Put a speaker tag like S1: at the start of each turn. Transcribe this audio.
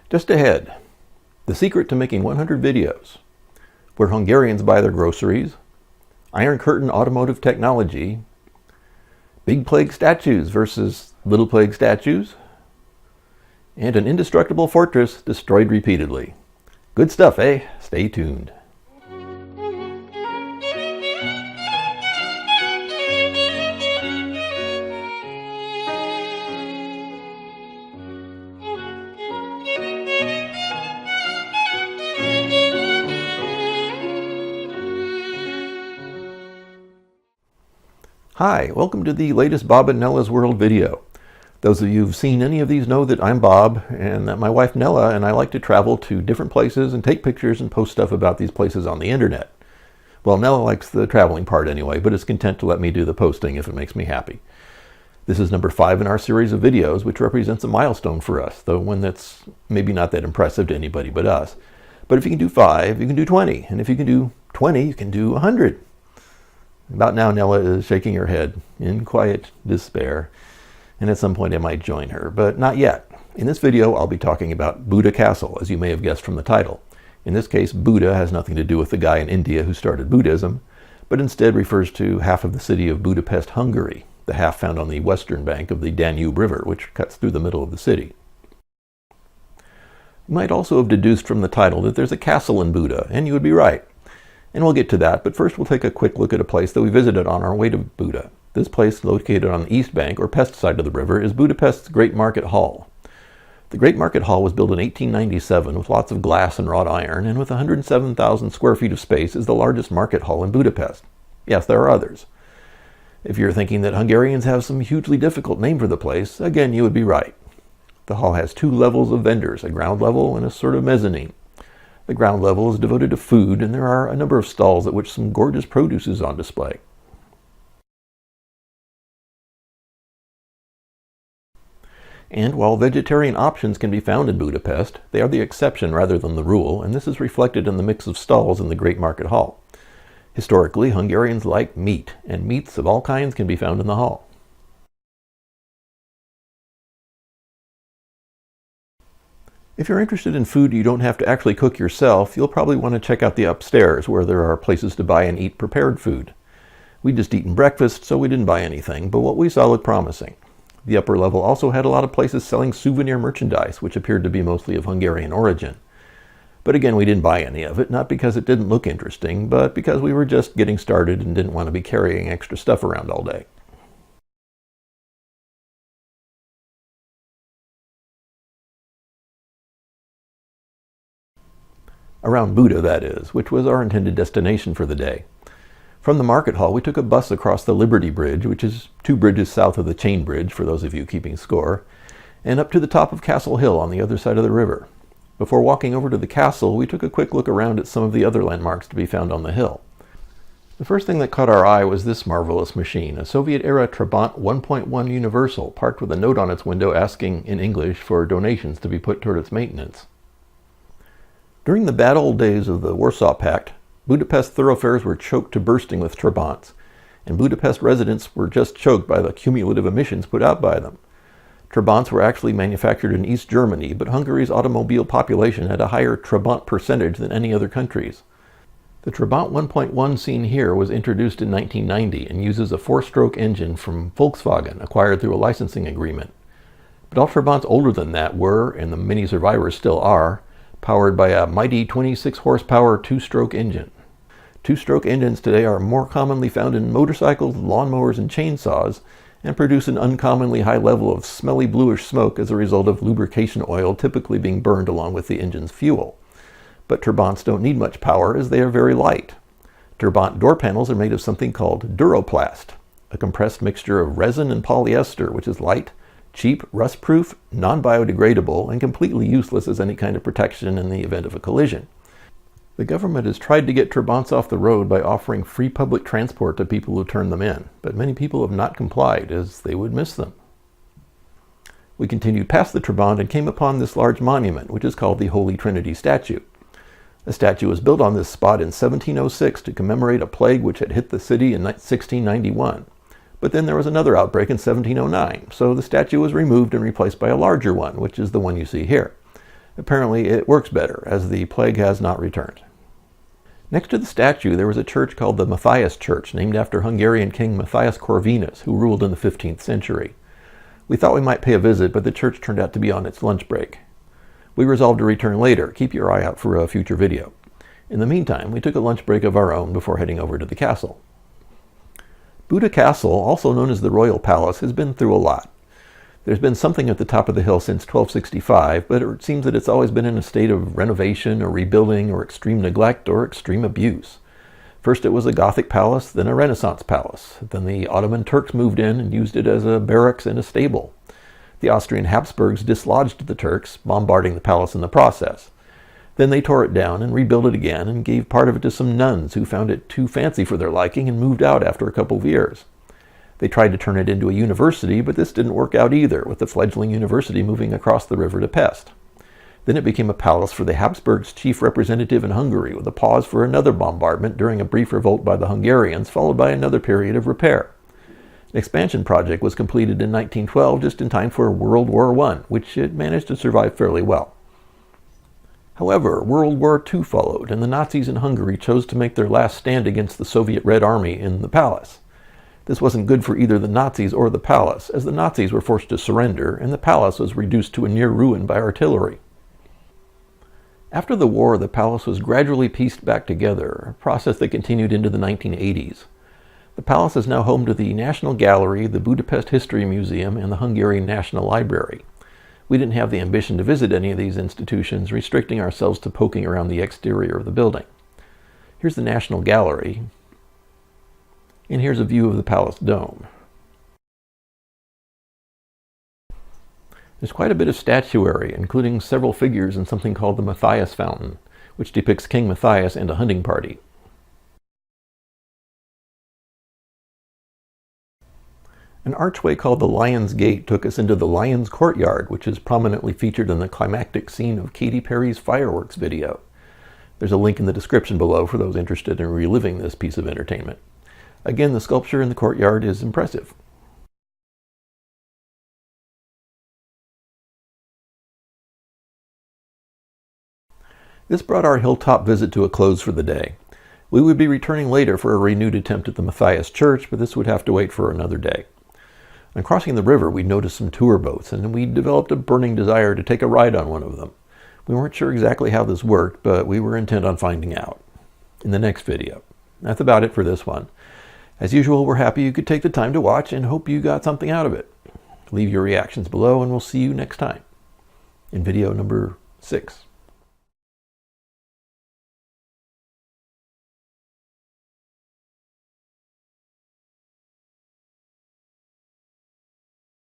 S1: Just ahead, the secret to making 100 videos, where Hungarians buy their groceries, Iron Curtain automotive technology, big plague statues versus little plague statues, and an indestructible fortress destroyed repeatedly. Good stuff, eh? Stay tuned. Hi, welcome to the latest Bob and Nella's World video. Those of you who've seen any of these know that I'm Bob and that my wife Nella and I like to travel to different places and take pictures and post stuff about these places on the internet. Well, Nella likes the traveling part anyway, but is content to let me do the posting if it makes me happy. This is number 5 in our series of videos, which represents a milestone for us, though one that's maybe not that impressive to anybody but us. But if you can do 5, you can do 20, and if you can do 20, you can do 100. About now, Nella is shaking her head in quiet despair, and at some point I might join her, but not yet. In this video, I'll be talking about Buda Castle, as you may have guessed from the title. In this case, Buda has nothing to do with the guy in India who started Buddhism, but instead refers to half of the city of Budapest, Hungary, the half found on the western bank of the Danube River, which cuts through the middle of the city. You might also have deduced from the title that there's a castle in Buda, and you would be right. And we'll get to that, but first we'll take a quick look at a place that we visited on our way to Buda. This place, located on the east bank, or Pest side of the river, is Budapest's Great Market Hall. The Great Market Hall was built in 1897 with lots of glass and wrought iron, and with 107,000 square feet of space is the largest market hall in Budapest. Yes, there are others. If you're thinking that Hungarians have some hugely difficult name for the place, again, you would be right. The hall has 2 levels of vendors, a ground level and a sort of mezzanine. The ground level is devoted to food, and there are a number of stalls at which some gorgeous produce is on display. And while vegetarian options can be found in Budapest, they are the exception rather than the rule, and this is reflected in the mix of stalls in the Great Market Hall. Historically, Hungarians like meat, and meats of all kinds can be found in the hall. If you're interested in food you don't have to actually cook yourself, you'll probably want to check out the upstairs, where there are places to buy and eat prepared food. We'd just eaten breakfast, so we didn't buy anything, but what we saw looked promising. The upper level also had a lot of places selling souvenir merchandise, which appeared to be mostly of Hungarian origin. But again, we didn't buy any of it, not because it didn't look interesting, but because we were just getting started and didn't want to be carrying extra stuff around all day. Around Buda, that is, which was our intended destination for the day. From the market hall, we took a bus across the Liberty Bridge, which is 2 bridges south of the Chain Bridge, for those of you keeping score, and up to the top of Castle Hill on the other side of the river. Before walking over to the castle, we took a quick look around at some of the other landmarks to be found on the hill. The first thing that caught our eye was this marvelous machine, a Soviet-era Trabant 1.1 Universal, parked with a note on its window asking, in English, for donations to be put toward its maintenance. During the bad old days of the Warsaw Pact, Budapest thoroughfares were choked to bursting with Trabants, and Budapest residents were just choked by the cumulative emissions put out by them. Trabants were actually manufactured in East Germany, but Hungary's automobile population had a higher Trabant percentage than any other countries. The Trabant 1.1 seen here was introduced in 1990 and uses a 4-stroke engine from Volkswagen, acquired through a licensing agreement. But all Trabants older than that were, and the many survivors still are, powered by a mighty 26-horsepower 2-stroke engine. 2-stroke engines today are more commonly found in motorcycles, lawnmowers, and chainsaws, and produce an uncommonly high level of smelly bluish smoke as a result of lubrication oil typically being burned along with the engine's fuel. But Trabants don't need much power, as they are very light. Trabant door panels are made of something called duroplast, a compressed mixture of resin and polyester, which is light, cheap, rust-proof, non-biodegradable, and completely useless as any kind of protection in the event of a collision. The government has tried to get Trabants off the road by offering free public transport to people who turn them in, but many people have not complied, as they would miss them. We continued past the Trabant and came upon this large monument, which is called the Holy Trinity statue. The statue was built on this spot in 1706 to commemorate a plague which had hit the city in 1691. But then there was another outbreak in 1709, so the statue was removed and replaced by a larger one, which is the one you see here. Apparently it works better, as the plague has not returned. Next to the statue, there was a church called the Matthias Church, named after Hungarian King Matthias Corvinus, who ruled in the 15th century. We thought we might pay a visit, but the church turned out to be on its lunch break. We resolved to return later. Keep your eye out for a future video. In the meantime, we took a lunch break of our own before heading over to the castle. Buda Castle, also known as the Royal Palace, has been through a lot. There's been something at the top of the hill since 1265, but it seems that it's always been in a state of renovation or rebuilding or extreme neglect or extreme abuse. First it was a Gothic palace, then a Renaissance palace. Then the Ottoman Turks moved in and used it as a barracks and a stable. The Austrian Habsburgs dislodged the Turks, bombarding the palace in the process. Then they tore it down and rebuilt it again and gave part of it to some nuns who found it too fancy for their liking and moved out after a couple of years. They tried to turn it into a university, but this didn't work out either, with the fledgling university moving across the river to Pest. Then it became a palace for the Habsburgs' chief representative in Hungary, with a pause for another bombardment during a brief revolt by the Hungarians, followed by another period of repair. An expansion project was completed in 1912, just in time for World War I, which it managed to survive fairly well. However, World War II followed, and the Nazis in Hungary chose to make their last stand against the Soviet Red Army in the palace. This wasn't good for either the Nazis or the palace, as the Nazis were forced to surrender, and the palace was reduced to a near ruin by artillery. After the war, the palace was gradually pieced back together, a process that continued into the 1980s. The palace is now home to the National Gallery, the Budapest History Museum, and the Hungarian National Library. We didn't have the ambition to visit any of these institutions, restricting ourselves to poking around the exterior of the building. Here's the National Gallery, and here's a view of the palace dome. There's quite a bit of statuary, including several figures in something called the Matthias Fountain, which depicts King Matthias and a hunting party. An archway called the Lion's Gate took us into the Lion's Courtyard, which is prominently featured in the climactic scene of Katy Perry's Fireworks video. There's a link in the description below for those interested in reliving this piece of entertainment. Again, the sculpture in the courtyard is impressive. This brought our hilltop visit to a close for the day. We would be returning later for a renewed attempt at the Matthias Church, but this would have to wait for another day. On crossing the river, we noticed some tour boats, and we developed a burning desire to take a ride on one of them. We weren't sure exactly how this worked, but we were intent on finding out in the next video. That's about it for this one. As usual, we're happy you could take the time to watch and hope you got something out of it. Leave your reactions below, and we'll see you next time in video number 6.